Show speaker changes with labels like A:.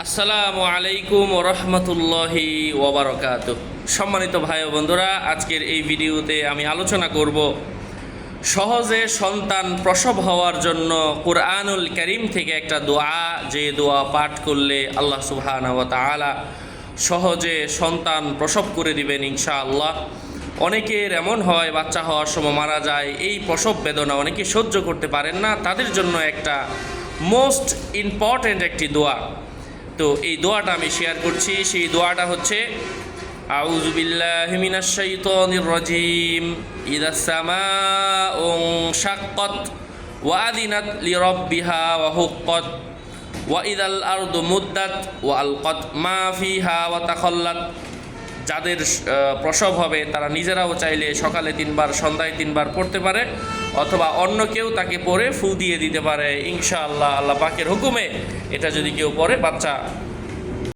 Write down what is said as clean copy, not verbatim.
A: আসসালামু আলাইকুম রহমতুল্লাহি ওয়াবারাকাতুহ। সম্মানিত ভাই ও বন্ধুরা, আজকের এই ভিডিওতে আমি আলোচনা করব সহজে সন্তান প্রসব হওয়ার জন্য কুরআনুল কারীম থেকে একটা দোয়া, যে দোয়া পাঠ করলে আল্লাহ সুবহানাহু ওয়া তাআলা সহজে সন্তান প্রসব করে দিবেন ইনশাআল্লাহ। অনেকের এমন হয় বাচ্চা হওয়ার সময় মারা যায়, এই প্রসব বেদনা অনেকে সহ্য করতে পারেন না, তাদের জন্য একটা মোস্ট ইম্পর্ট্যান্ট একটি দোয়া। তো এই দোয়াটা আমি শেয়ার করছি। সেই দোয়াটা হচ্ছে আউযু বিল্লাহি মিনাশ শাইতানির রাজিম, ইযাস সামাউ শাক্কাত ওয়া আযিনাত লিরাব্বিহা ওয়া হুক্কাত ওয়া ইযাল আরদু মুদ্দাত ওয়া আলকাত মা ফিহা ওয়া তাখাল্লাত। যাদের প্রসব হবে তারা নিজেরাও চাইলে সকালে 3 বার, সন্ধ্যায় 3 বার পড়তে পারে, অথবা অন্য কেউ তাকে পড়ে ফু দিয়ে দিতে পারে ইনশাআল্লাহ। আল্লাহ পাকের হুকুমে এটা যদি কেউ পড়ে বাচ্চা